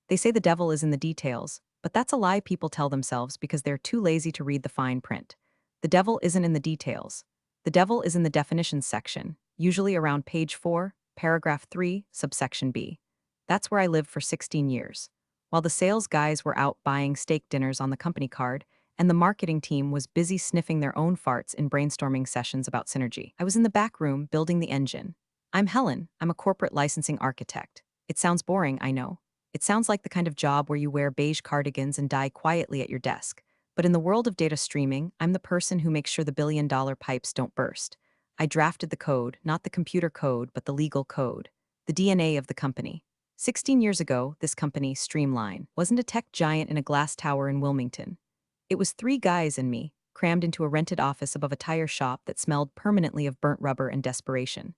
They say the devil is in the details, but that's a lie people tell themselves because they're too lazy to read the fine print. The devil isn't in the details. The devil is in the definitions section, usually around page 4, paragraph 3, subsection B. That's where I lived for 16 years. While the sales guys were out buying steak dinners on the company card, and the marketing team was busy sniffing their own farts in brainstorming sessions about synergy, I was in the back room building the engine. I'm Helen. I'm a corporate licensing architect. It sounds boring, I know. It sounds like the kind of job where you wear beige cardigans and die quietly at your desk. But in the world of data streaming, I'm the person who makes sure the billion-dollar pipes don't burst. I drafted the code, not the computer code, but the legal code, the DNA of the company. 16 years ago, this company, Streamline, wasn't a tech giant in a glass tower in Wilmington. It was three guys and me, crammed into a rented office above a tire shop that smelled permanently of burnt rubber and desperation.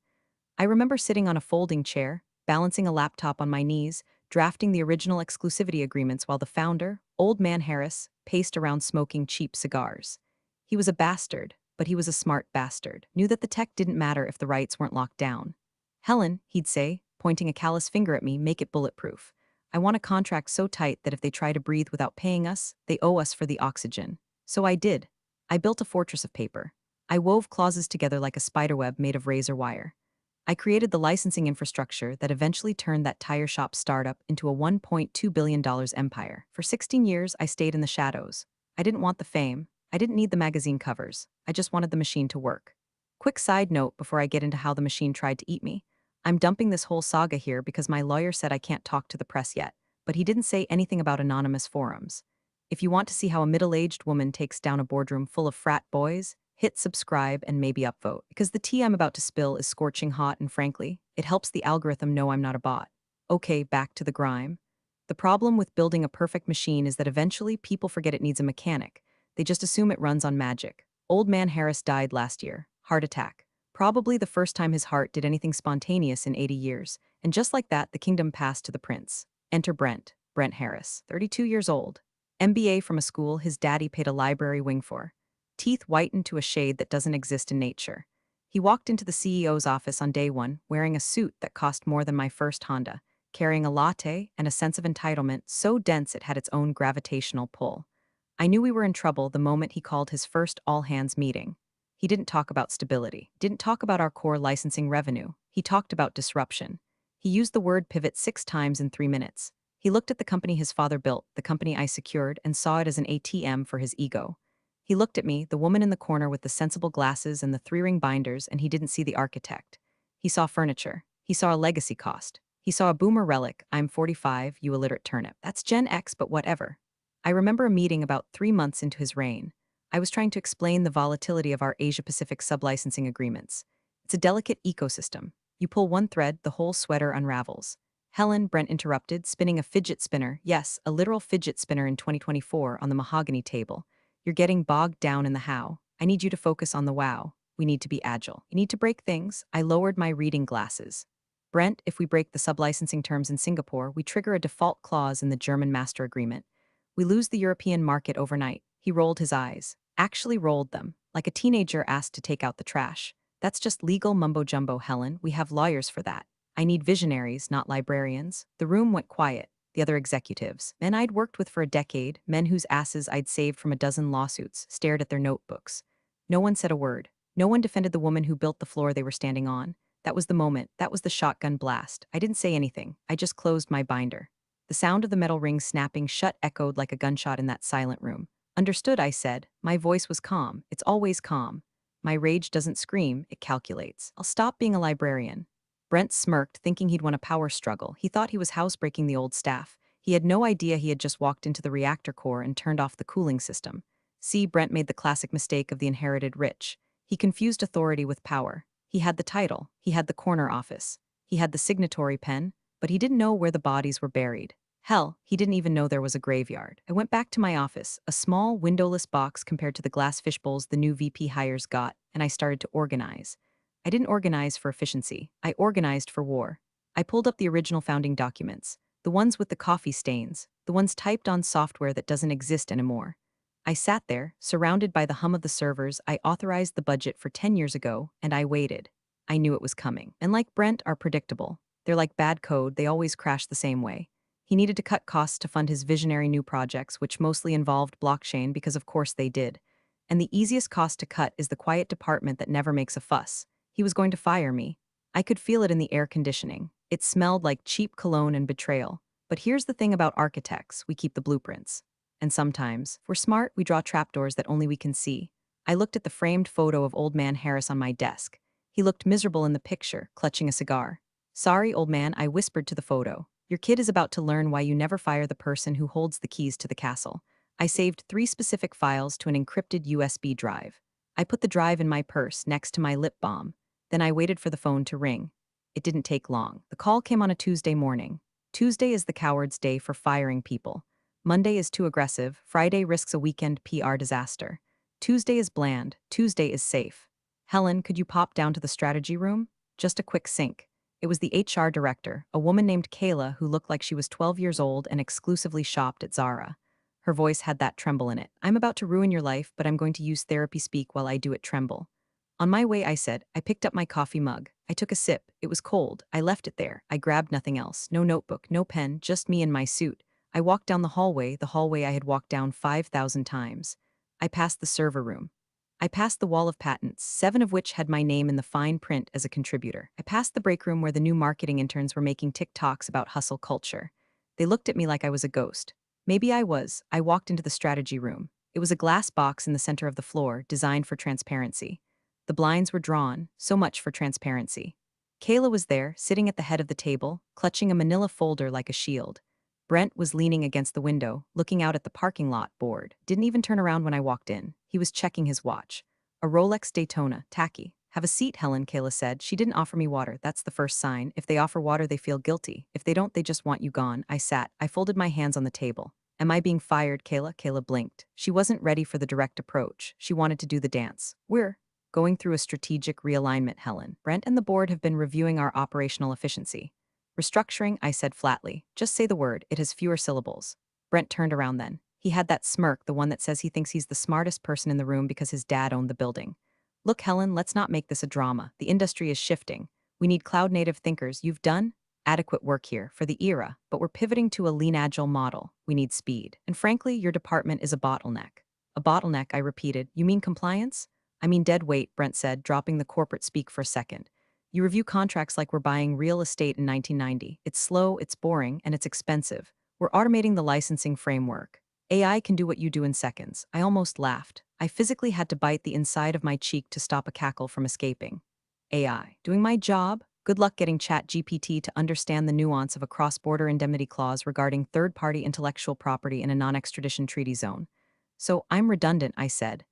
I remember sitting on a folding chair, balancing a laptop on my knees, drafting the original exclusivity agreements while the founder, Old Man Harris, paced around smoking cheap cigars. He was a bastard, but he was a smart bastard, knew that the tech didn't matter if the rights weren't locked down. Helen, he'd say, pointing a callous finger at me, make it bulletproof. I want a contract so tight that if they try to breathe without paying us, they owe us for the oxygen. So I did. I built a fortress of paper. I wove clauses together like a spiderweb made of razor wire. I created the licensing infrastructure that eventually turned that tire shop startup into a $1.2 billion empire. For 16 years, I stayed in the shadows. I didn't want the fame. I didn't need the magazine covers. I just wanted the machine to work. Quick side note before I get into how the machine tried to eat me. I'm dumping this whole saga here because my lawyer said I can't talk to the press yet, but he didn't say anything about anonymous forums. If you want to see how a middle-aged woman takes down a boardroom full of frat boys, hit subscribe and maybe upvote, because the tea I'm about to spill is scorching hot and frankly, it helps the algorithm know I'm not a bot. Okay, back to the grime. The problem with building a perfect machine is that eventually people forget it needs a mechanic. They just assume it runs on magic. Old Man Harris died last year. Heart attack. Probably the first time his heart did anything spontaneous in 80 years. And just like that, the kingdom passed to the prince. Enter Brent Harris, 32 years old. MBA from a school his daddy paid a library wing for. Teeth whitened to a shade that doesn't exist in nature. He walked into the CEO's office on day one, wearing a suit that cost more than my first Honda, carrying a latte and a sense of entitlement so dense it had its own gravitational pull. I knew we were in trouble the moment he called his first all-hands meeting. He didn't talk about stability, didn't talk about our core licensing revenue. He talked about disruption. He used the word pivot 6 times in 3 minutes. He looked at the company his father built, the company I secured, and saw it as an ATM for his ego. He looked at me, the woman in the corner with the sensible glasses and the 3-ring binders, and he didn't see the architect. He saw furniture. He saw a legacy cost. He saw a boomer relic, I'm 45, you illiterate turnip. That's Gen X, but whatever. I remember a meeting about 3 months into his reign. I was trying to explain the volatility of our Asia-Pacific sublicensing agreements. It's a delicate ecosystem. You pull one thread, the whole sweater unravels. Helen, Brent interrupted, spinning a fidget spinner, yes, a literal fidget spinner in 2024 on the mahogany table. You're getting bogged down in the how. I need you to focus on the wow. We need to be agile. You need to break things. I lowered my reading glasses. Brent, if we break the sublicensing terms in Singapore, we trigger a default clause in the German master agreement. We lose the European market overnight. He rolled his eyes. Actually rolled them, like a teenager asked to take out the trash. That's just legal mumbo-jumbo, Helen. We have lawyers for that. I need visionaries, not librarians. The room went quiet. The other executives, men I'd worked with for a decade, men whose asses I'd saved from a dozen lawsuits, stared at their notebooks. No one said a word. No one defended the woman who built the floor they were standing on. That was the moment. That was the shotgun blast. I didn't say anything. I just closed my binder. The sound of the metal ring snapping shut echoed like a gunshot in that silent room. Understood, I said. My voice was calm. It's always calm. My rage doesn't scream, it calculates. I'll stop being a librarian. Brent smirked, thinking he'd won a power struggle. He thought he was housebreaking the old staff. He had no idea he had just walked into the reactor core and turned off the cooling system. See, Brent made the classic mistake of the inherited rich. He confused authority with power. He had the title. He had the corner office. He had the signatory pen, but he didn't know where the bodies were buried. Hell, he didn't even know there was a graveyard. I went back to my office, a small, windowless box compared to the glass fishbowls the new VP hires got, and I started to organize. I didn't organize for efficiency. I organized for war. I pulled up the original founding documents, the ones with the coffee stains, the ones typed on software that doesn't exist anymore. I sat there, surrounded by the hum of the servers. I authorized the budget for 10 years ago, and I waited. I knew it was coming. And like Brent are predictable. They're like bad code, they always crash the same way. He needed to cut costs to fund his visionary new projects, which mostly involved blockchain because, of course, they did. And the easiest cost to cut is the quiet department that never makes a fuss. He was going to fire me. I could feel it in the air conditioning. It smelled like cheap cologne and betrayal. But here's the thing about architects, we keep the blueprints. And sometimes, if we're smart, we draw trapdoors that only we can see. I looked at the framed photo of Old Man Harris on my desk. He looked miserable in the picture, clutching a cigar. Sorry, old man, I whispered to the photo. Your kid is about to learn why you never fire the person who holds the keys to the castle. I saved 3 specific files to an encrypted USB drive. I put the drive in my purse next to my lip balm. Then I waited for the phone to ring. It didn't take long. The call came on a Tuesday morning. Tuesday is the coward's day for firing people. Monday is too aggressive. Friday risks a weekend PR disaster. Tuesday is bland. Tuesday is safe. Helen, could you pop down to the strategy room? Just a quick sync. It was the HR director, a woman named Kayla who looked like she was 12 years old and exclusively shopped at Zara. Her voice had that tremble in it. I'm about to ruin your life, but I'm going to use therapy speak while I do it tremble. On my way, I said, I picked up my coffee mug. I took a sip. It was cold. I left it there. I grabbed nothing else. No notebook, no pen, just me and my suit. I walked down the hallway I had walked down 5,000 times. I passed the server room. I passed the wall of patents, 7 of which had my name in the fine print as a contributor. I passed the break room where the new marketing interns were making TikToks about hustle culture. They looked at me like I was a ghost. Maybe I was. I walked into the strategy room. It was a glass box in the center of the floor, designed for transparency. The blinds were drawn, so much for transparency. Kayla was there, sitting at the head of the table, clutching a manila folder like a shield. Brent was leaning against the window, looking out at the parking lot, bored. Didn't even turn around when I walked in. He was checking his watch. A Rolex Daytona, tacky. Have a seat, Helen, Kayla said. She didn't offer me water. That's the first sign. If they offer water, they feel guilty. If they don't, they just want you gone. I sat. I folded my hands on the table. Am I being fired, Kayla? Kayla blinked. She wasn't ready for the direct approach. She wanted to do the dance. We're going through a strategic realignment, Helen. Brent and the board have been reviewing our operational efficiency. Restructuring, I said flatly. Just say the word, it has fewer syllables. Brent turned around then. He had that smirk, the one that says he thinks he's the smartest person in the room because his dad owned the building. Look, Helen, let's not make this a drama. The industry is shifting. We need cloud-native thinkers. You've done adequate work here for the era, but we're pivoting to a lean agile model. We need speed. And frankly, your department is a bottleneck. A bottleneck, I repeated. You mean compliance? I mean dead weight, Brent said, dropping the corporate speak for a second. You review contracts like we're buying real estate in 1990. It's slow, it's boring, and it's expensive. We're automating the licensing framework. AI can do what you do in seconds. I almost laughed. I physically had to bite the inside of my cheek to stop a cackle from escaping. AI. Doing my job? Good luck getting ChatGPT to understand the nuance of a cross-border indemnity clause regarding third-party intellectual property in a non-extradition treaty zone. So I'm redundant, I said.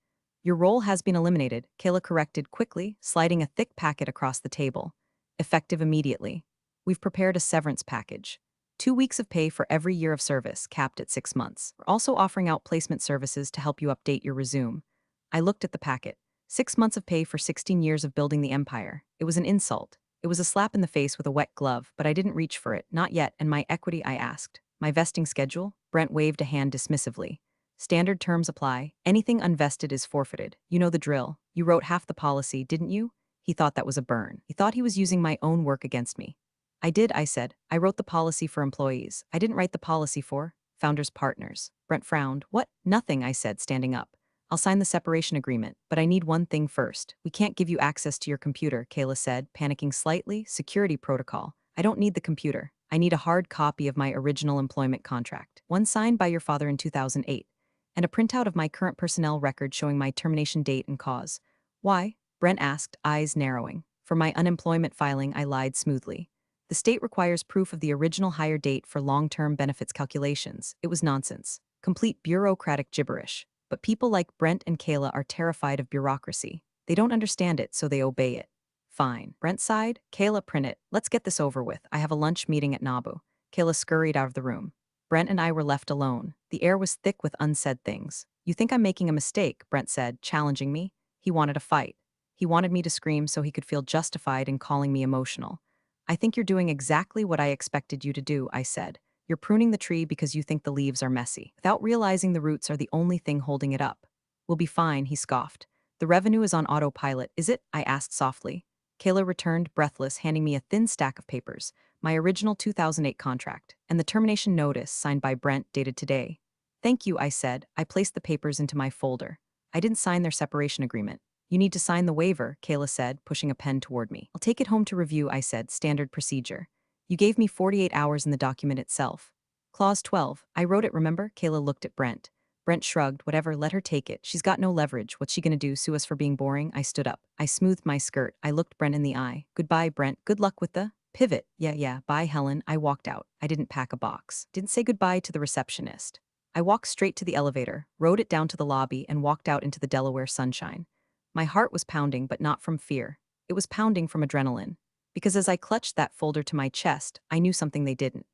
Your role has been eliminated, Kayla corrected quickly, sliding a thick packet across the table. Effective immediately. We've prepared a severance package. 2 weeks of pay for every year of service, capped at 6 months. We're also offering out placement services to help you update your resume. I looked at the packet. 6 months of pay for 16 years of building the empire. It was an insult. It was a slap in the face with a wet glove, but I didn't reach for it, not yet, and my equity, I asked. My vesting schedule? Brent waved a hand dismissively. Standard terms apply. Anything unvested is forfeited. You know the drill. You wrote half the policy, didn't you? He thought that was a burn. He thought he was using my own work against me. I did, I said. I wrote the policy for employees. I didn't write the policy for founders' partners. Brent frowned. What? Nothing, I said, standing up. I'll sign the separation agreement, but I need one thing first. We can't give you access to your computer, Kayla said, panicking slightly. Security protocol. I don't need the computer. I need a hard copy of my original employment contract, one signed by your father in 2008. And a printout of my current personnel record showing my termination date and cause. Why? Brent asked, eyes narrowing. For my unemployment filing, I lied smoothly. The state requires proof of the original hire date for long-term benefits calculations. It was nonsense. Complete bureaucratic gibberish. But people like Brent and Kayla are terrified of bureaucracy. They don't understand it, so they obey it. Fine. Brent sighed. Kayla, print it. Let's get this over with. I have a lunch meeting at Nabu. Kayla scurried out of the room. Brent and I were left alone. The air was thick with unsaid things. You think I'm making a mistake, Brent said, challenging me. He wanted a fight. He wanted me to scream so he could feel justified in calling me emotional. I think you're doing exactly what I expected you to do, I said. You're pruning the tree because you think the leaves are messy, without realizing the roots are the only thing holding it up. We'll be fine, he scoffed. The revenue is on autopilot, is it? I asked softly. Kayla returned, breathless, handing me a thin stack of papers. my original 2008 contract, and the termination notice signed by Brent dated today. Thank you, I said. I placed the papers into my folder. I didn't sign their separation agreement. You need to sign the waiver, Kayla said, pushing a pen toward me. I'll take it home to review, I said, standard procedure. You gave me 48 hours in the document itself. Clause 12. I wrote it, remember? Kayla looked at Brent. Brent shrugged. Whatever, let her take it. She's got no leverage. What's she gonna do, sue us for being boring? I stood up. I smoothed my skirt. I looked Brent in the eye. Goodbye, Brent. Good luck with the pivot. Yeah. Bye, Helen. I walked out. I didn't pack a box. Didn't say goodbye to the receptionist. I walked straight to the elevator, rode it down to the lobby, and walked out into the Delaware sunshine. My heart was pounding, but not from fear. It was pounding from adrenaline. Because as I clutched that folder to my chest, I knew something they didn't.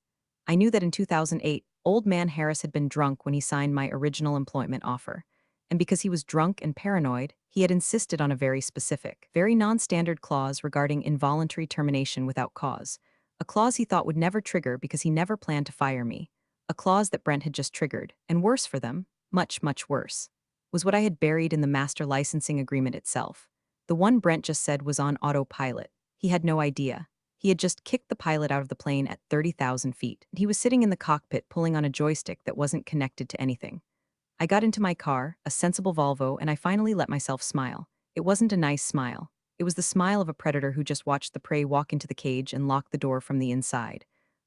I knew that in 2008, Old Man Harris had been drunk when he signed my original employment offer. And because he was drunk and paranoid, he had insisted on a very specific, very non-standard clause regarding involuntary termination without cause. A clause he thought would never trigger because he never planned to fire me. A clause that Brent had just triggered, and worse for them, much worse, was what I had buried in the master licensing agreement itself. The one Brent just said was on autopilot. He had no idea. He had just kicked the pilot out of the plane at 30,000 feet. He was sitting in the cockpit pulling on a joystick that wasn't connected to anything. I got into my car, a sensible Volvo, and I finally let myself smile. It wasn't a nice smile. It was the smile of a predator who just watched the prey walk into the cage and lock the door from the inside.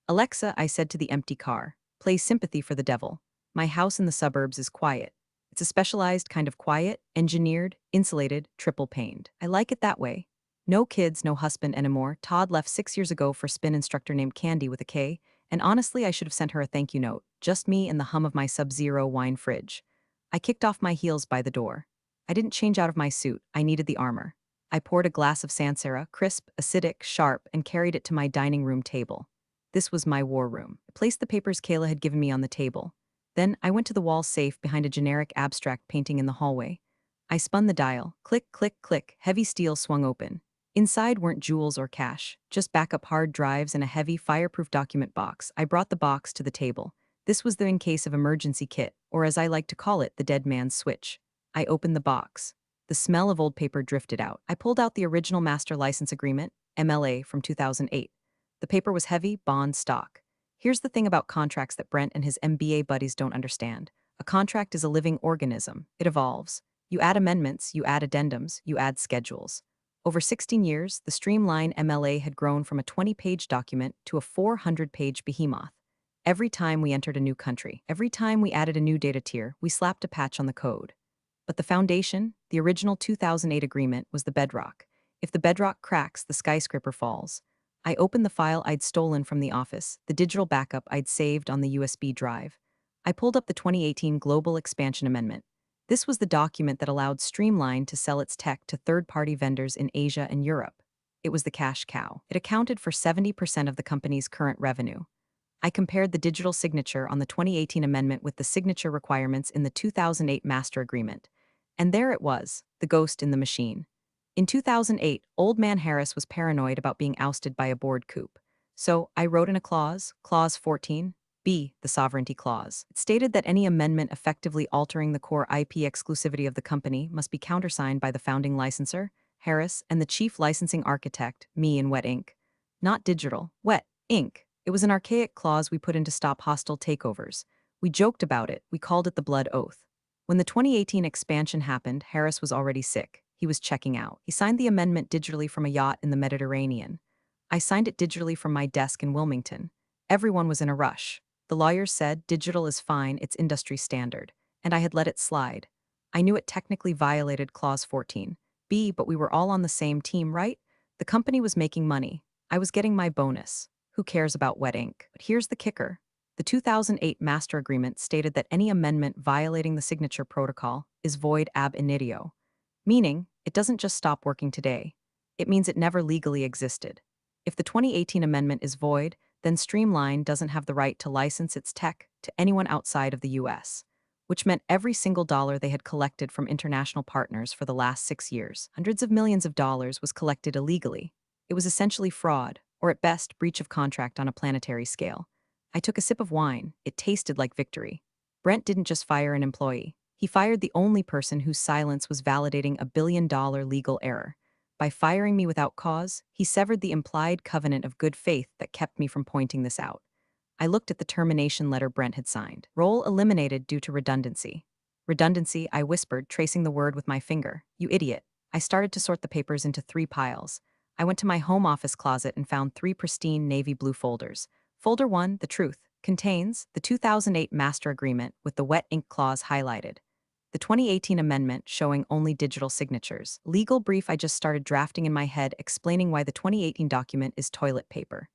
Alexa, I said to the empty car, play Sympathy for the Devil. My house in the suburbs is quiet. It's a specialized kind of quiet, engineered, insulated, triple-paned. I like it that way. No kids, no husband anymore. Todd left 6 years ago for spin instructor named Candy with a K, and honestly I should have sent her a thank you note. Just me and the hum of my Sub-Zero wine fridge. I kicked off my heels by the door. I didn't change out of my suit. I needed the armor. I poured a glass of Sansera, crisp, acidic, sharp, and carried it to my dining room table. This was my war room. I placed the papers Kayla had given me on the table. Then I went to the wall safe behind a generic abstract painting in the hallway. I spun the dial. Click, click, click. Heavy steel swung open. Inside weren't jewels or cash, just backup hard drives and a heavy, fireproof document box. I brought the box to the table. This was the in case of emergency kit, or as I like to call it, the dead man's switch. I opened the box. The smell of old paper drifted out. I pulled out the original master license agreement, MLA, from 2008. The paper was heavy, bond stock. Here's the thing about contracts that Brent and his MBA buddies don't understand. A contract is a living organism. It evolves. You add amendments, you add addendums, you add schedules. Over 16 years, the Streamline MLA had grown from a 20-page document to a 400-page behemoth. Every time we entered a new country, every time we added a new data tier, we slapped a patch on the code. But the foundation, the original 2008 agreement, was the bedrock. If the bedrock cracks, the skyscraper falls. I opened the file I'd stolen from the office, the digital backup I'd saved on the USB drive. I pulled up the 2018 Global Expansion Amendment. This was the document that allowed Streamline to sell its tech to third-party vendors in Asia and Europe. It was the cash cow. It accounted for 70% of the company's current revenue. I compared the digital signature on the 2018 amendment with the signature requirements in the 2008 master agreement. And there it was, the ghost in the machine. In 2008, Old Man Harris was paranoid about being ousted by a board coup. So I wrote in a clause, Clause 14, B, the sovereignty clause. It stated that any amendment effectively altering the core IP exclusivity of the company must be countersigned by the founding licensor, Harris, and the chief licensing architect, me in wet ink. Not digital, wet ink. It was an archaic clause we put in to stop hostile takeovers. We joked about it, we called it the blood oath. When the 2018 expansion happened, Harris was already sick. He was checking out. He signed the amendment digitally from a yacht in the Mediterranean. I signed it digitally from my desk in Wilmington. Everyone was in a rush. The lawyers said digital is fine, it's industry standard, and I had let it slide. I knew it technically violated Clause 14B, but we were all on the same team, right? The company was making money. I was getting my bonus. Who cares about wet ink? But here's the kicker. The 2008 master agreement stated that any amendment violating the signature protocol is void ab initio, meaning it doesn't just stop working today. It means it never legally existed. If the 2018 amendment is void, then Streamline doesn't have the right to license its tech to anyone outside of the US, which meant every single dollar they had collected from international partners for the last 6 years, hundreds of millions of dollars, was collected illegally. It was essentially fraud, or at best, breach of contract on a planetary scale. I took a sip of wine. It tasted like victory. Brent didn't just fire an employee. He fired the only person whose silence was validating a billion-dollar legal error. By firing me without cause, he severed the implied covenant of good faith that kept me from pointing this out. I looked at the termination letter Brent had signed. Role eliminated due to redundancy. Redundancy, I whispered, tracing the word with my finger. You idiot. I started to sort the papers into 3 piles. I went to my home office closet and found 3 pristine navy blue folders. Folder 1, The Truth, contains the 2008 Master Agreement with the wet ink clause highlighted. The 2018 amendment showing only digital signatures. Legal brief I just started drafting in my head explaining why the 2018 document is toilet paper.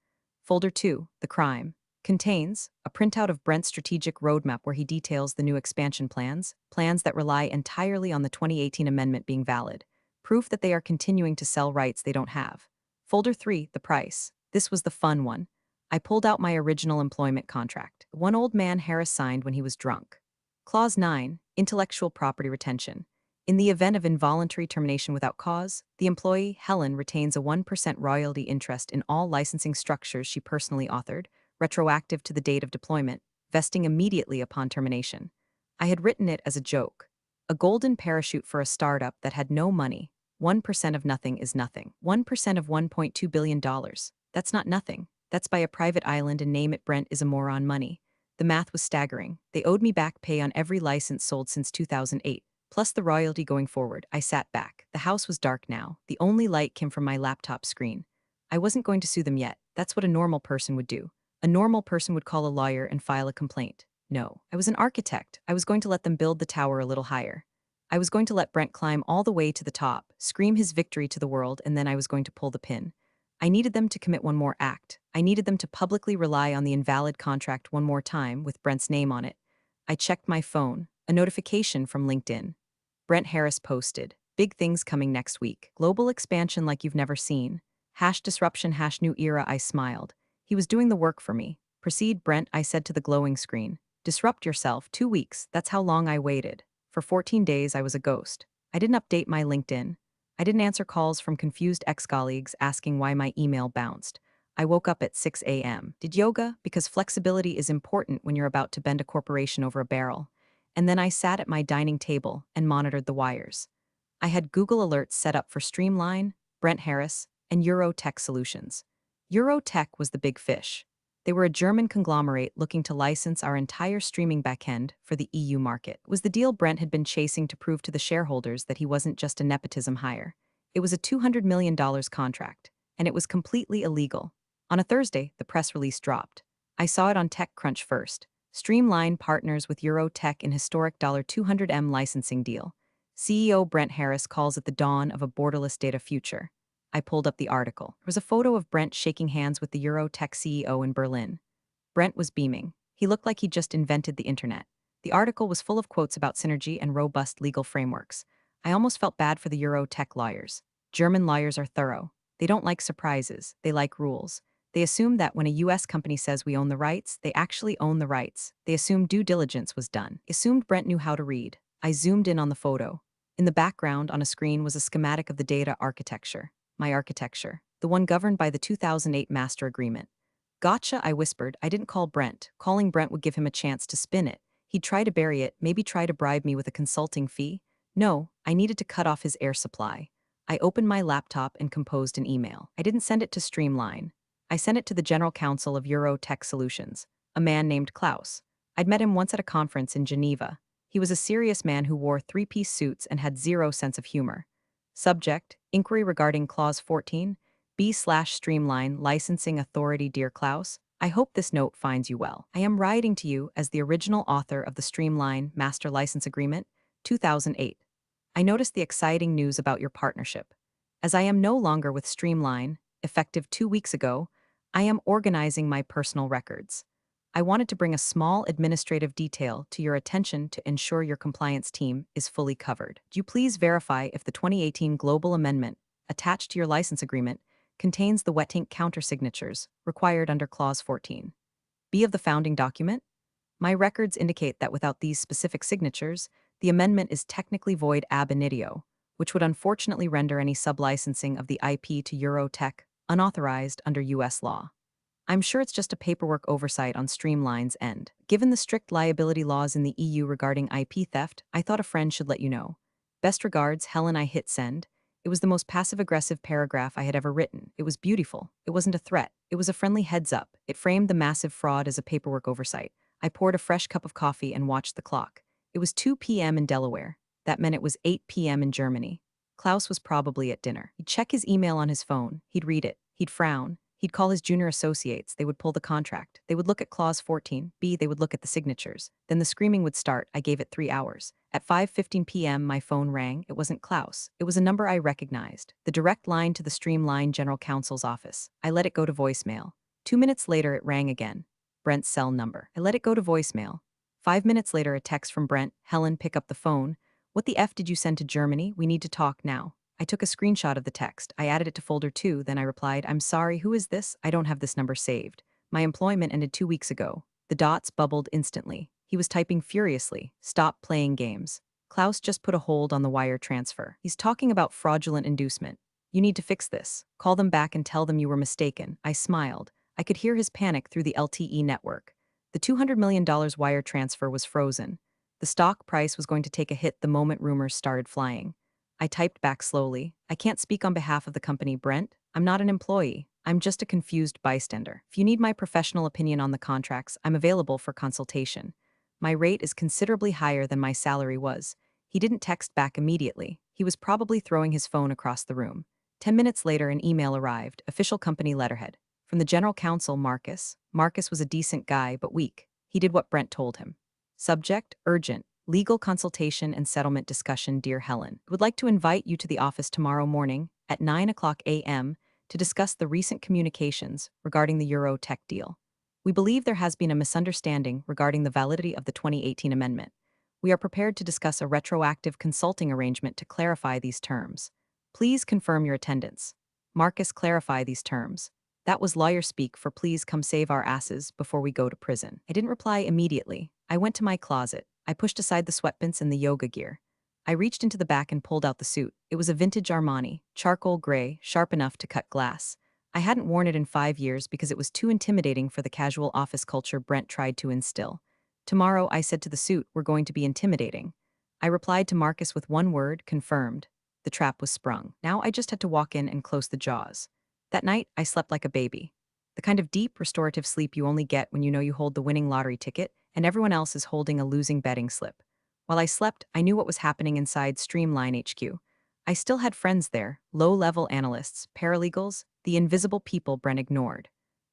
Folder 2, The Crime, contains a printout of Brent's strategic roadmap where he details the new expansion plans that rely entirely on the 2018 amendment being valid, proof that they are continuing to sell rights they don't have. Folder 3, The Price. This was the fun one. I pulled out my original employment contract, the one old man Harris signed when he was drunk. Clause 9, Intellectual Property Retention. In the event of involuntary termination without cause, the employee, Helen, retains a 1% royalty interest in all licensing structures she personally authored, retroactive to the date of deployment, vesting immediately upon termination. I had written it as a joke. A golden parachute for a startup that had no money. 1% of nothing is nothing. 1% of $1.2 billion. That's not nothing. That's by a private island and name it Brent is a moron money. The math was staggering. They owed me back pay on every license sold since 2008, plus the royalty going forward. I sat back. The house was dark now. The only light came from my laptop screen. I wasn't going to sue them yet. That's what a normal person would do. A normal person would call a lawyer and file a complaint. No, I was an architect. I was going to let them build the tower a little higher. I was going to let Brent climb all the way to the top, scream his victory to the world, and then I was going to pull the pin. I needed them to commit one more act. I needed them to publicly rely on the invalid contract one more time with Brent's name on it. I checked my phone. A notification from LinkedIn. Brent Harris posted, "Big things coming next week. Global expansion like you've never seen. #disruption #new era." I smiled. He was doing the work for me. "Proceed, Brent," I said to the glowing screen. "Disrupt yourself. 2 weeks. That's how long I waited. For 14 days I was a ghost. I didn't update my LinkedIn. I didn't answer calls from confused ex-colleagues asking why my email bounced. I woke up at 6 a.m. Did yoga, because flexibility is important when you're about to bend a corporation over a barrel. And then I sat at my dining table and monitored the wires. I had Google Alerts set up for Streamline, Brent Harris, and Eurotech Solutions. Eurotech was the big fish. They were a German conglomerate looking to license our entire streaming backend for the EU market. It was the deal Brent had been chasing to prove to the shareholders that he wasn't just a nepotism hire. It was a $200 million contract, and it was completely illegal. On a Thursday, the press release dropped. I saw it on TechCrunch first. Streamline partners with Eurotech in historic $200 licensing deal. CEO Brent Harris calls it the dawn of a borderless data future. I pulled up the article. There was a photo of Brent shaking hands with the Eurotech CEO in Berlin. Brent was beaming. He looked like he'd just invented the internet. The article was full of quotes about synergy and robust legal frameworks. I almost felt bad for the Eurotech lawyers. German lawyers are thorough. They don't like surprises. They like rules. They assume that when a US company says we own the rights, they actually own the rights. They assume due diligence was done. Assumed Brent knew how to read. I zoomed in on the photo. In the background on a screen was a schematic of the data architecture. My architecture, the one governed by the 2008 Master Agreement. Gotcha, I whispered. I didn't call Brent. Calling Brent would give him a chance to spin it. He'd try to bury it, maybe try to bribe me with a consulting fee. No, I needed to cut off his air supply. I opened my laptop and composed an email. I didn't send it to Streamline. I sent it to the general counsel of Eurotech Solutions, a man named Klaus. I'd met him once at a conference in Geneva. He was a serious man who wore 3-piece suits and had zero sense of humor. Subject, inquiry regarding Clause 14, B/Streamline Licensing Authority. Dear Klaus, I hope this note finds you well. I am writing to you as the original author of the Streamline Master License Agreement, 2008. I noticed the exciting news about your partnership. As I am no longer with Streamline, effective 2 weeks ago, I am organizing my personal records. I wanted to bring a small administrative detail to your attention to ensure your compliance team is fully covered. Do you please verify if the 2018 Global Amendment, attached to your license agreement, contains the wet ink countersignatures required under Clause 14? B of the founding document? My records indicate that without these specific signatures, the amendment is technically void ab initio, which would unfortunately render any sublicensing of the IP to Eurotech unauthorized under U.S. law. I'm sure it's just a paperwork oversight on Streamline's end. Given the strict liability laws in the EU regarding IP theft, I thought a friend should let you know. Best regards, Helen. I hit send. It It was the most passive-aggressive paragraph I had ever written. It was beautiful. It wasn't a threat. It was a friendly heads-up. It framed the massive fraud as a paperwork oversight. I poured a fresh cup of coffee and watched the clock. It was 2 p.m. in Delaware. That meant it was 8 p.m. in Germany. Klaus was probably at dinner. He'd check his email on his phone. He'd read it. He'd frown. He'd call his junior associates. They would pull the contract. They would look at clause 14b. They would look at the signatures. Then the screaming would start. I gave it 3 hours. At 5:15 p.m., my phone rang. It wasn't Klaus. It was a number I recognized. The direct line to the Streamline General Counsel's office. I let it go to voicemail. 2 minutes later, it rang again. Brent's cell number. I let it go to voicemail. 5 minutes later, a text from Brent. Helen, pick up the phone. What the F did you send to Germany? We need to talk now. I took a screenshot of the text. I added it to folder 2, then I replied, I'm sorry, who is this? I don't have this number saved. My employment ended 2 weeks ago. The dots bubbled instantly. He was typing furiously. Stop playing games. Klaus just put a hold on the wire transfer. He's talking about fraudulent inducement. You need to fix this. Call them back and tell them you were mistaken. I smiled. I could hear his panic through the LTE network. The $200 million wire transfer was frozen. The stock price was going to take a hit the moment rumors started flying. I typed back slowly. I can't speak on behalf of the company, Brent. I'm not an employee. I'm just a confused bystander. If you need my professional opinion on the contracts, I'm available for consultation. My rate is considerably higher than my salary was. He didn't text back immediately. He was probably throwing his phone across the room. 10 minutes later, an email arrived, official company letterhead. From the general counsel, Marcus. Marcus was a decent guy, but weak. He did what Brent told him. Subject, urgent. Legal consultation and settlement discussion, dear Helen. I would like to invite you to the office tomorrow morning at 9 a.m. to discuss the recent communications regarding the Euro tech deal. We believe there has been a misunderstanding regarding the validity of the 2018 amendment. We are prepared to discuss a retroactive consulting arrangement to clarify these terms. Please confirm your attendance. Marcus, clarify these terms. That was lawyer speak for please come save our asses before we go to prison. I didn't reply immediately. I went to my closet. I pushed aside the sweatpants and the yoga gear. I reached into the back and pulled out the suit. It was a vintage Armani, charcoal gray, sharp enough to cut glass. I hadn't worn it in 5 years because it was too intimidating for the casual office culture Brent tried to instill. Tomorrow, I said to the suit, we're going to be intimidating. I replied to Marcus with one word, confirmed. The trap was sprung. Now I just had to walk in and close the jaws. That night, I slept like a baby. The kind of deep, restorative sleep you only get when you know you hold the winning lottery ticket and everyone else is holding a losing betting slip. While I slept, I knew what was happening inside Streamline HQ. I still had friends there, low-level analysts, paralegals, the invisible people Brent ignored.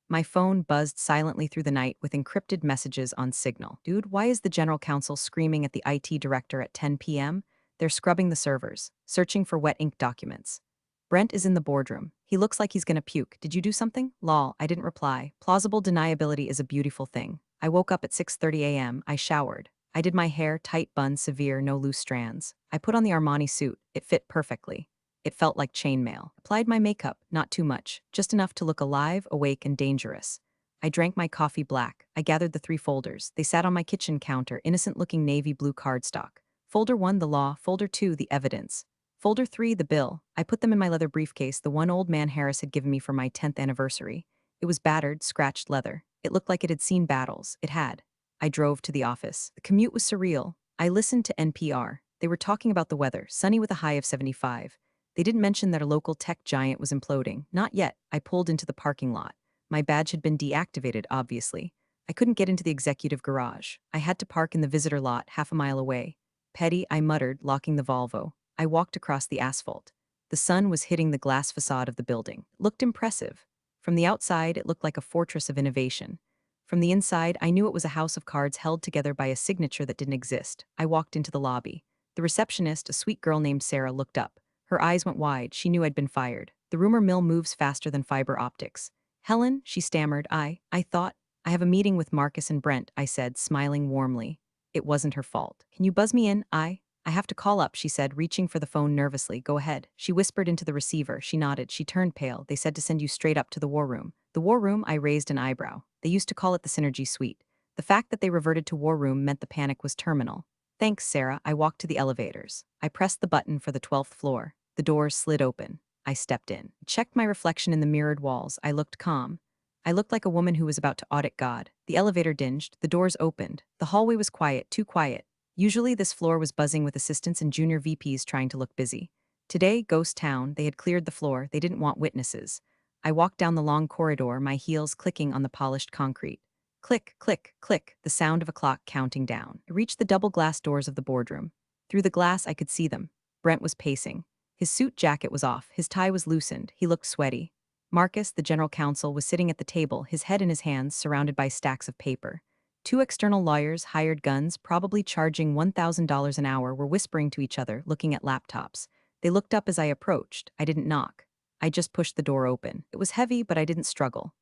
My phone buzzed silently through the night with encrypted messages on Signal. Dude, why is the general counsel screaming at the IT director at 10 p.m.? They're scrubbing the servers, searching for wet ink documents. Brent is in the boardroom. He looks like he's gonna puke. Did you do something? Lol, I didn't reply. Plausible deniability is a beautiful thing. I woke up at 6:30 a.m. I showered. I did my hair, tight bun, severe, no loose strands. I put on the Armani suit. It fit perfectly. It felt like chainmail. Applied my makeup, not too much, just enough to look alive, awake, and dangerous. I drank my coffee black. I gathered the 3 folders. They sat on my kitchen counter, innocent-looking navy blue cardstock. Folder 1, the law. Folder 2, the evidence. Folder 3, the bill. I put them in my leather briefcase, the one old man Harris had given me for my 10th anniversary. It was battered, scratched leather. It looked like it had seen battles. It had. I drove to the office. The commute was surreal. I listened to NPR. They were talking about the weather, sunny with a high of 75. They didn't mention that a local tech giant was imploding. Not yet. I pulled into the parking lot. My badge had been deactivated, obviously. I couldn't get into the executive garage. I had to park in the visitor lot half a mile away. Petty, I muttered, locking the Volvo. I walked across the asphalt. The sun was hitting the glass facade of the building. It looked impressive. From the outside, it looked like a fortress of innovation. From the inside, I knew it was a house of cards held together by a signature that didn't exist. I walked into the lobby. The receptionist, a sweet girl named Sarah, looked up. Her eyes went wide. She knew I'd been fired. The rumor mill moves faster than fiber optics. Helen, she stammered. I thought, I have a meeting with Marcus and Brent, I said, smiling warmly. It wasn't her fault. Can you buzz me in? I have to call up, she said, reaching for the phone nervously. Go ahead. She whispered into the receiver. She nodded. She turned pale. They said to send you straight up to the war room. The war room? I raised an eyebrow. They used to call it the Synergy Suite. The fact that they reverted to war room meant the panic was terminal. Thanks, Sarah. I walked to the elevators. I pressed the button for the 12th floor. The doors slid open. I stepped in. Checked my reflection in the mirrored walls. I looked calm. I looked like a woman who was about to audit God. The elevator dinged. The doors opened. The hallway was quiet, too quiet. Usually this floor was buzzing with assistants and junior VPs trying to look busy. Today, ghost town, they had cleared the floor, they didn't want witnesses. I walked down the long corridor, my heels clicking on the polished concrete. Click, click, click, the sound of a clock counting down. I reached the double glass doors of the boardroom. Through the glass, I could see them. Brent was pacing. His suit jacket was off, his tie was loosened, he looked sweaty. Marcus, the general counsel, was sitting at the table, his head in his hands, surrounded by stacks of paper. Two external lawyers, hired guns, probably charging $1,000 an hour, were whispering to each other, looking at laptops. They looked up as I approached. I didn't knock. I just pushed the door open. It was heavy, but I didn't struggle.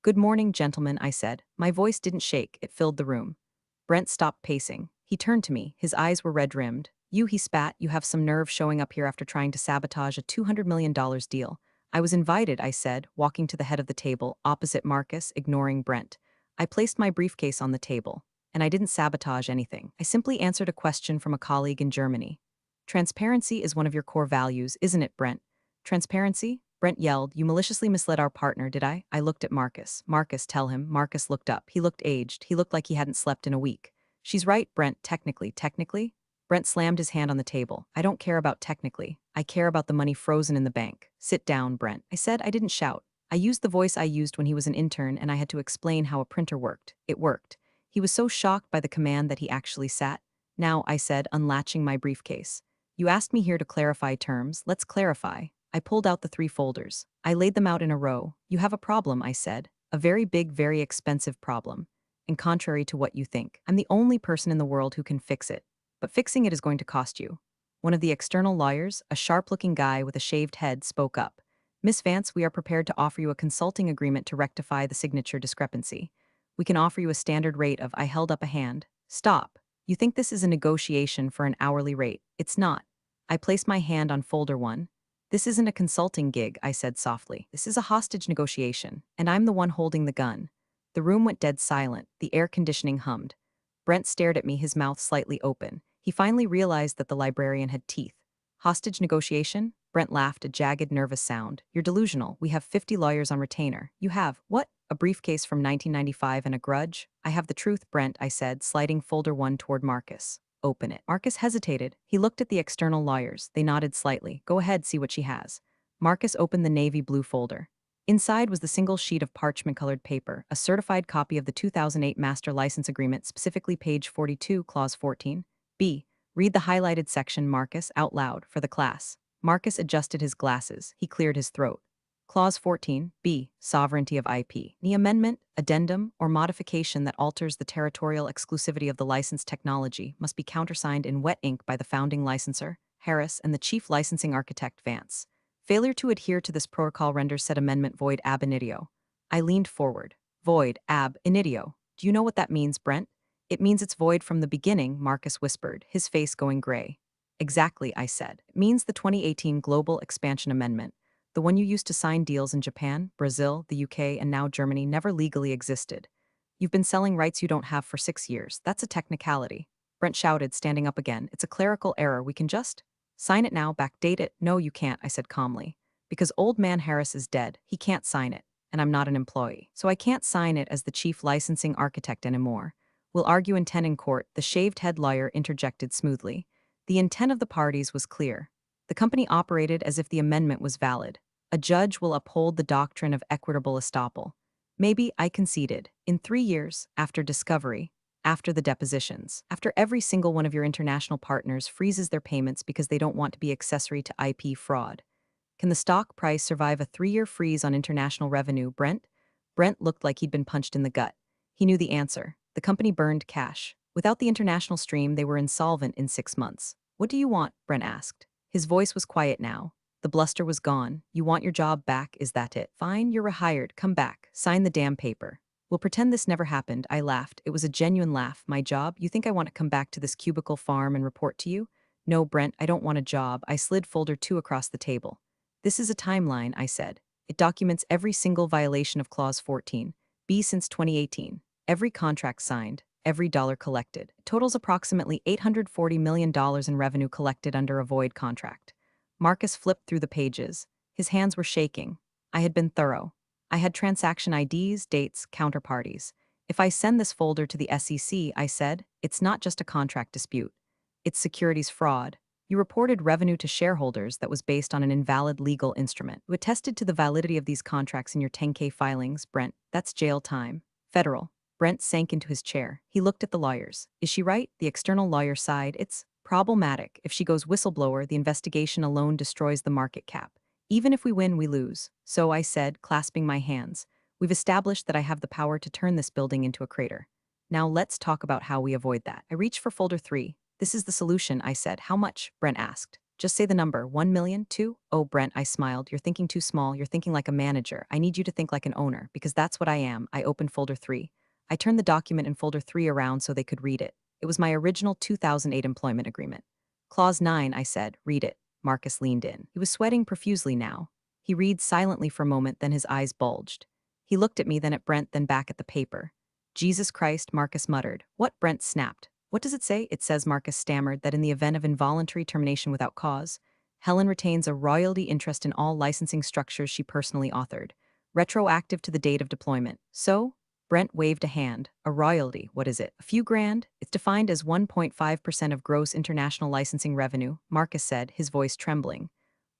"Good morning, gentlemen," I said. My voice didn't shake, it filled the room. Brent stopped pacing. He turned to me. His eyes were red-rimmed. "You," he spat, "you have some nerve showing up here after trying to sabotage a $200 million deal." "I was invited," I said, walking to the head of the table, opposite Marcus, ignoring Brent. I placed my briefcase on the table, and I didn't sabotage anything. I simply answered a question from a colleague in Germany. "Transparency is one of your core values, isn't it, Brent?" "Transparency?" Brent yelled. "You maliciously misled our partner, did I?" I looked at Marcus. "Marcus, tell him." Marcus looked up. He looked aged. He looked like he hadn't slept in a week. "She's right, Brent, technically." "Technically?" Brent slammed his hand on the table. "I don't care about technically. I care about the money frozen in the bank." "Sit down, Brent." I said. I didn't shout. I used the voice I used when he was an intern, and I had to explain how a printer worked. It worked. He was so shocked by the command that he actually sat. "Now," I said, unlatching my briefcase. "You asked me here to clarify terms. Let's clarify." I pulled out the three folders. I laid them out in a row. "You have a problem," I said. "A very big, very expensive problem. And contrary to what you think, I'm the only person in the world who can fix it. But fixing it is going to cost you." One of the external lawyers, a sharp-looking guy with a shaved head, spoke up. "Miss Vance, we are prepared to offer you a consulting agreement to rectify the signature discrepancy. We can offer you a standard rate of—" I held up a hand. "Stop. You think this is a negotiation for an hourly rate. It's not." I placed my hand on folder one. "This isn't a consulting gig," I said softly. "This is a hostage negotiation, and I'm the one holding the gun." The room went dead silent. The air conditioning hummed. Brent stared at me, his mouth slightly open. He finally realized that the librarian had teeth. "Hostage negotiation?" Brent laughed, a jagged, nervous sound. "You're delusional. We have 50 lawyers on retainer." "You have what?" "A briefcase from 1995 and a grudge?" "I have the truth, Brent," I said, sliding folder one toward Marcus. "Open it." Marcus hesitated. He looked at the external lawyers. They nodded slightly. "Go ahead, see what she has." Marcus opened the navy blue folder. Inside was the single sheet of parchment-colored paper, a certified copy of the 2008 Master License Agreement, specifically page 42, clause 14. "B. Read the highlighted section, Marcus, out loud, for the class." Marcus adjusted his glasses. He cleared his throat. Clause 14, B, sovereignty of IP. Any amendment, addendum, or modification that alters the territorial exclusivity of the licensed technology must be countersigned in wet ink by the founding licensor, Harris, and the chief licensing architect, Vance. Failure to adhere to this protocol renders said amendment void ab initio. I leaned forward. Void ab initio. Do you know what that means, Brent? "It means it's void from the beginning," Marcus whispered, his face going gray. "Exactly," I said. "It means the 2018 Global Expansion Amendment. The one you used to sign deals in Japan, Brazil, the UK, and now Germany never legally existed. You've been selling rights you don't have for 6 years. That's a technicality." Brent shouted, standing up again. "It's a clerical error. We can just sign it now, backdate it." "No, you can't," I said calmly. "Because old man Harris is dead. He can't sign it. And I'm not an employee. So I can't sign it as the chief licensing architect anymore. We'll argue intent in court," the shaved-head lawyer interjected smoothly. The intent of the parties was clear. The company operated as if the amendment was valid. A judge will uphold the doctrine of equitable estoppel. Maybe, I conceded, in 3 years, after discovery, after the depositions, after every single one of your international partners freezes their payments because they don't want to be accessory to IP fraud. Can the stock price survive a 3-year freeze on international revenue, Brent? Brent looked like he'd been punched in the gut. He knew the answer. The company burned cash. Without the international stream, they were insolvent in 6 months. "What do you want?" Brent asked. His voice was quiet now. The bluster was gone. "You want your job back, is that it? Fine, you're rehired. Come back. Sign the damn paper." "We'll pretend this never happened," I laughed. It was a genuine laugh. "My job? You think I want to come back to this cubicle farm and report to you?" "No, Brent, I don't want a job." I slid folder 2 across the table. "This is a timeline," I said. "It documents every single violation of Clause 14, B since 2018. Every contract signed, every dollar collected. It totals approximately $840 million in revenue collected under a void contract." Marcus flipped through the pages. His hands were shaking. I had been thorough. I had transaction IDs, dates, counterparties. "If I send this folder to the SEC," I said, "it's not just a contract dispute. It's securities fraud." You reported revenue to shareholders that was based on an invalid legal instrument. You attested to the validity of these contracts in your 10K filings, Brent. That's jail time. Federal. Brent sank into his chair. He looked at the lawyers. Is she right? The external lawyer sighed. It's problematic. If she goes whistleblower, the investigation alone destroys the market cap. Even if we win, we lose. So I said, clasping my hands, we've established that I have the power to turn this building into a crater. Now let's talk about how we avoid that. I reached for folder 3. This is the solution, I said. How much? Brent asked. Just say the number. 1 million? 2? Oh, Brent, I smiled. You're thinking too small. You're thinking like a manager. I need you to think like an owner, because that's what I am. I opened folder 3. I turned the document in folder 3 around so they could read it. It was my original 2008 employment agreement. Clause 9, I said. Read it. Marcus leaned in. He was sweating profusely now. He read silently for a moment, then his eyes bulged. He looked at me, then at Brent, then back at the paper. Jesus Christ, Marcus muttered. What? Brent snapped. What does it say? It says, Marcus stammered, that in the event of involuntary termination without cause, Helen retains a royalty interest in all licensing structures she personally authored, retroactive to the date of deployment. So? Brent waved a hand. A royalty, what is it? A few grand? It's defined as 1.5% of gross international licensing revenue, Marcus said, his voice trembling.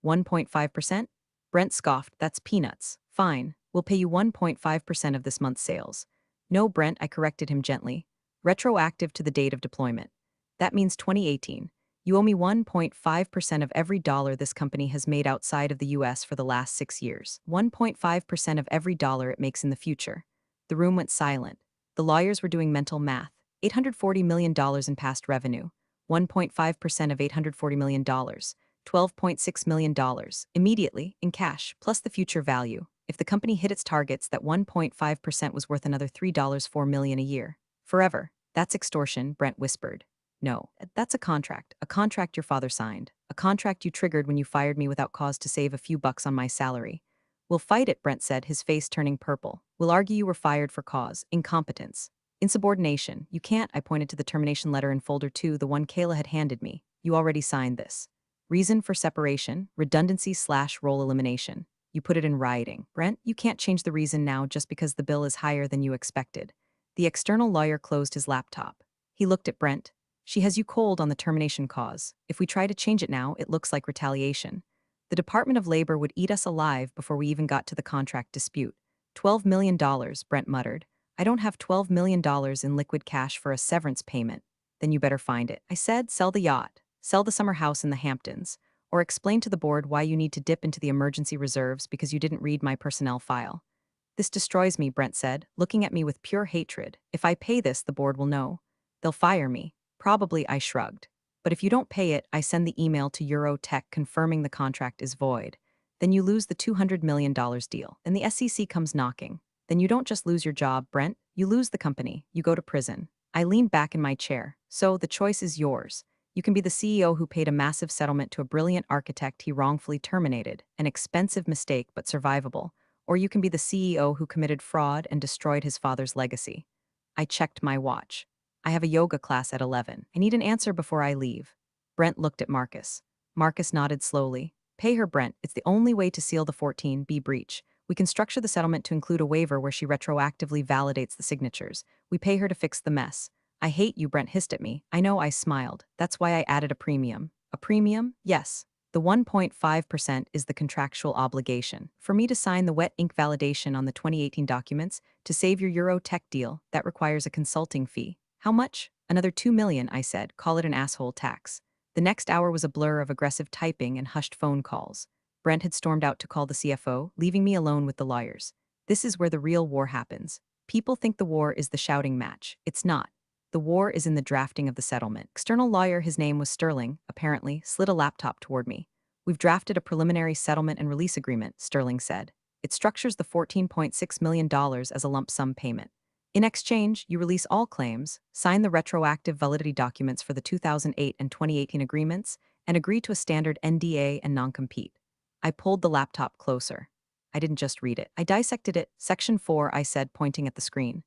1.5%? Brent scoffed. That's peanuts. Fine. We'll pay you 1.5% of this month's sales. No, Brent, I corrected him gently. Retroactive to the date of deployment. That means 2018. You owe me 1.5% of every dollar this company has made outside of the US for the last 6 years. 1.5% of every dollar it makes in the future. The room went silent. The lawyers were doing mental math. $840 million in past revenue. 1.5% of $840 million. $12.6 million. Immediately, in cash, plus the future value. If the company hit its targets, that 1.5% was worth another $3.4 million a year. Forever. That's extortion, Brent whispered. No, that's a contract your father signed, a contract you triggered when you fired me without cause to save a few bucks on my salary. We'll fight it, Brent said, his face turning purple. We'll argue you were fired for cause, incompetence. Insubordination. You can't, I pointed to the termination letter in folder 2, the one Kayla had handed me. You already signed this. Reason for separation, redundancy/role elimination. You put it in writing. Brent, you can't change the reason now just because the bill is higher than you expected. The external lawyer closed his laptop. He looked at Brent. She has you cold on the termination cause. If we try to change it now, it looks like retaliation. The Department of Labor would eat us alive before we even got to the contract dispute. $12 million, Brent muttered. I don't have $12 million in liquid cash for a severance payment. Then you better find it. I said, sell the yacht, sell the summer house in the Hamptons, or explain to the board why you need to dip into the emergency reserves because you didn't read my personnel file. This destroys me, Brent said, looking at me with pure hatred. If I pay this, the board will know. They'll fire me. Probably, I shrugged. But if you don't pay it, I send the email to Eurotech confirming the contract is void. Then you lose the $200 million deal, and the SEC comes knocking. Then you don't just lose your job, Brent, you lose the company, you go to prison. I leaned back in my chair. So, the choice is yours. You can be the CEO who paid a massive settlement to a brilliant architect he wrongfully terminated, an expensive mistake but survivable. Or you can be the CEO who committed fraud and destroyed his father's legacy. I checked my watch. I have a yoga class at 11. I need an answer before I leave. Brent looked at Marcus. Marcus nodded slowly. Pay her, Brent. It's the only way to seal the 14B breach. We can structure the settlement to include a waiver where she retroactively validates the signatures. We pay her to fix the mess. I hate you, Brent hissed at me. I know, I smiled. That's why I added a premium. A premium? Yes. The 1.5% is the contractual obligation. For me to sign the wet ink validation on the 2018 documents, to save your Eurotech deal, that requires a consulting fee. How much? Another $2 million, I said. Call it an asshole tax. The next hour was a blur of aggressive typing and hushed phone calls. Brent had stormed out to call the CFO, leaving me alone with the lawyers. This is where the real war happens. People think the war is the shouting match. It's not. The war is in the drafting of the settlement. External lawyer, his name was Sterling, apparently, slid a laptop toward me. We've drafted a preliminary settlement and release agreement, Sterling said. It structures the $14.6 million as a lump sum payment. In exchange, you release all claims, sign the retroactive validity documents for the 2008 and 2018 agreements, and agree to a standard NDA and non-compete. I pulled the laptop closer. I didn't just read it. I dissected it. Section 4, I said, pointing at the screen.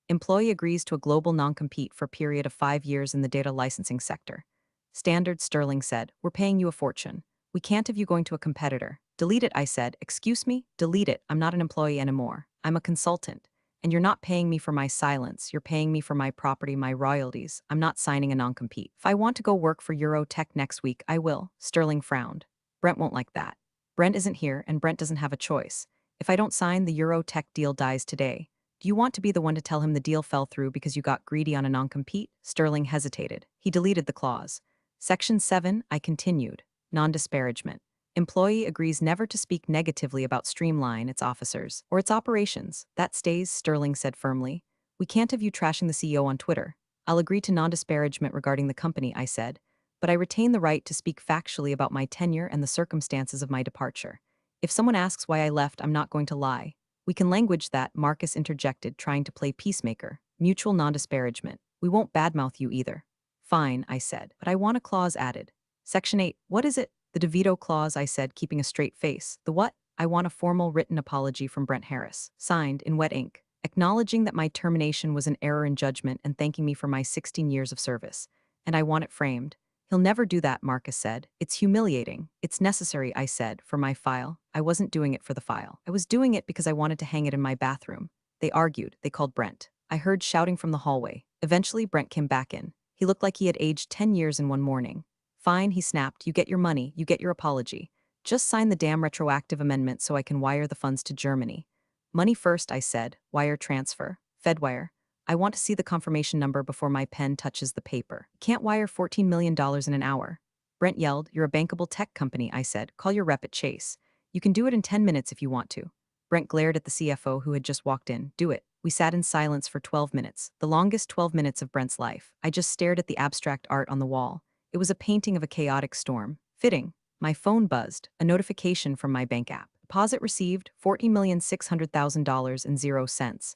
Employee agrees to a global non-compete for a period of 5 years in the data licensing sector. Standard, Sterling said. We're paying you a fortune. We can't have you going to a competitor. Delete it, I said. Excuse me? Delete it. I'm not an employee anymore. I'm a consultant. And you're not paying me for my silence. You're paying me for my property, my royalties. I'm not signing a non-compete. If I want to go work for Eurotech next week, I will. Sterling frowned. Brent won't like that. Brent isn't here, and Brent doesn't have a choice. If I don't sign, the Eurotech deal dies today. Do you want to be the one to tell him the deal fell through because you got greedy on a non-compete? Sterling hesitated. He deleted the clause. Section 7, I continued. Non-disparagement. Employee agrees never to speak negatively about Streamline, its officers, or its operations. That stays, Sterling said firmly. We can't have you trashing the CEO on Twitter. I'll agree to non-disparagement regarding the company, I said, but I retain the right to speak factually about my tenure and the circumstances of my departure. If someone asks why I left, I'm not going to lie. We can language that, Marcus interjected, trying to play peacemaker. Mutual non-disparagement. We won't badmouth you either. Fine, I said, but I want a clause added. Section 8, what is it? The DeVito clause, I said, keeping a straight face. The what? I want a formal written apology from Brent Harris, signed in wet ink, acknowledging that my termination was an error in judgment and thanking me for my 16 years of service. And I want it framed. He'll never do that, Marcus said. It's humiliating. It's necessary, I said, for my file. I wasn't doing it for the file. I was doing it because I wanted to hang it in my bathroom. They argued. They called Brent. I heard shouting from the hallway. Eventually, Brent came back in. He looked like he had aged 10 years in one morning. Fine, he snapped. You get your money. You get your apology. Just sign the damn retroactive amendment so I can wire the funds to Germany. Money first, I said. Wire transfer. Fedwire. I want to see the confirmation number before my pen touches the paper. Can't wire $14 million in an hour. Brent yelled, You're a bankable tech company, I said. Call your rep at Chase. You can do it in 10 minutes if you want to. Brent glared at the CFO who had just walked in. Do it. We sat in silence for 12 minutes, the longest 12 minutes of Brent's life. I just stared at the abstract art on the wall. It was a painting of a chaotic storm. Fitting. My phone buzzed, a notification from my bank app. Deposit received, $40,600,000 and 0 cents.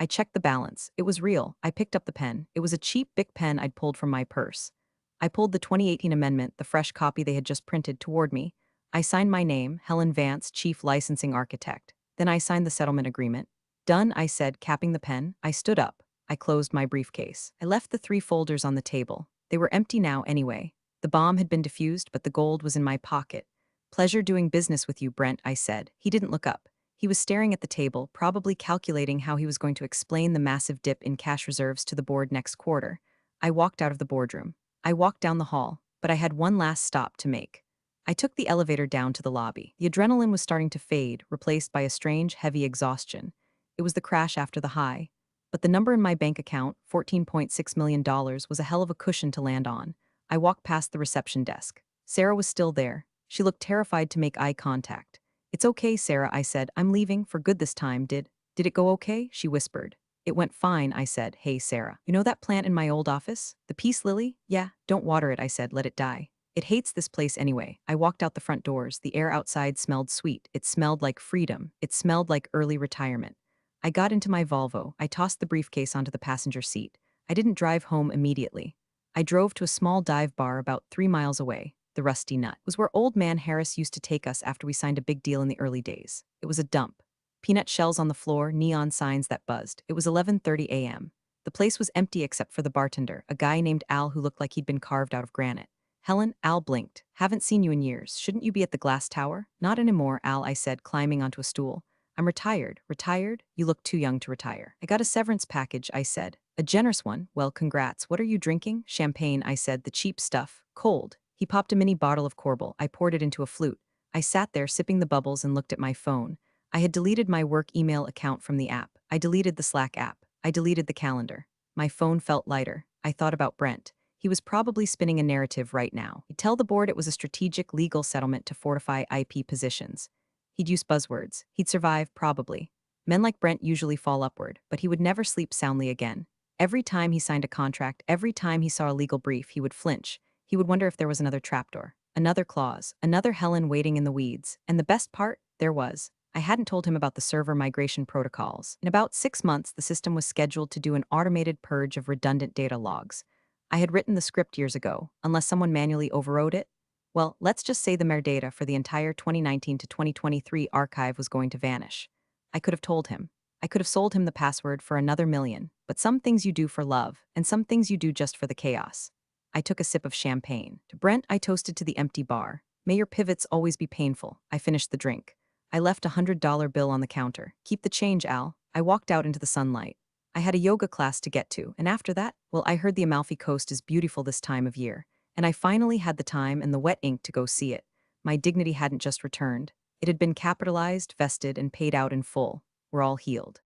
I checked the balance. It was real. I picked up the pen. It was a cheap Bic pen I'd pulled from my purse. I pulled the 2018 amendment, the fresh copy they had just printed, toward me. I signed my name, Helen Vance, Chief Licensing Architect. Then I signed the settlement agreement. Done, I said, capping the pen. I stood up. I closed my briefcase. I left the 3 folders on the table. They were empty now anyway. The bomb had been defused, but the gold was in my pocket. Pleasure doing business with you, Brent, I said. He didn't look up. He was staring at the table, probably calculating how he was going to explain the massive dip in cash reserves to the board next quarter. I walked out of the boardroom. I walked down the hall, but I had one last stop to make. I took the elevator down to the lobby. The adrenaline was starting to fade, replaced by a strange, heavy exhaustion. It was the crash after the high. But the number in my bank account, $14.6 million, was a hell of a cushion to land on. I walked past the reception desk. Sarah was still there. She looked terrified to make eye contact. It's okay, Sarah, I said. I'm leaving for good this time. Did it go okay? She whispered. It went fine, I said. Hey, Sarah. You know that plant in my old office? The peace lily? Yeah, don't water it, I said. Let it die. It hates this place anyway. I walked out the front doors. The air outside smelled sweet. It smelled like freedom. It smelled like early retirement. I got into my Volvo. I tossed the briefcase onto the passenger seat. I didn't drive home immediately. I drove to a small dive bar about 3 miles away. The Rusty Nut was where old man Harris used to take us after we signed a big deal in the early days. It was a dump. Peanut shells on the floor, neon signs that buzzed. It was 11:30 a.m. The place was empty except for the bartender, a guy named Al who looked like he'd been carved out of granite. Helen, Al blinked. Haven't seen you in years. Shouldn't you be at the glass tower? Not anymore, Al, I said, climbing onto a stool. I'm retired. Retired? You look too young to retire. I got a severance package, I said. A generous one? Well, congrats. What are you drinking? Champagne, I said, the cheap stuff. Cold. He popped a mini bottle of Corbel. I poured it into a flute. I sat there sipping the bubbles and looked at my phone. I had deleted my work email account from the app. I deleted the Slack app. I deleted the calendar. My phone felt lighter. I thought about Brent. He was probably spinning a narrative right now. He'd tell the board it was a strategic legal settlement to fortify IP positions. He'd use buzzwords. He'd survive, probably. Men like Brent usually fall upward, but he would never sleep soundly again. Every time he signed a contract, every time he saw a legal brief, he would flinch. He would wonder if there was another trapdoor, another clause, another Helen waiting in the weeds. And the best part? There was. I hadn't told him about the server migration protocols. In about 6 months, the system was scheduled to do an automated purge of redundant data logs. I had written the script years ago, unless someone manually overrode it. Well, let's just say the metadata for the entire 2019 to 2023 archive was going to vanish. I could have told him. I could have sold him the password for another million, but some things you do for love, and some things you do just for the chaos. I took a sip of champagne. To Brent, I toasted to the empty bar. May your pivots always be painful. I finished the drink. I left $100 bill on the counter. Keep the change, Al. I walked out into the sunlight. I had a yoga class to get to, and after that, well, I heard the Amalfi Coast is beautiful this time of year, and I finally had the time and the wet ink to go see it. My dignity hadn't just returned. It had been capitalized, vested, and paid out in full. We're all healed.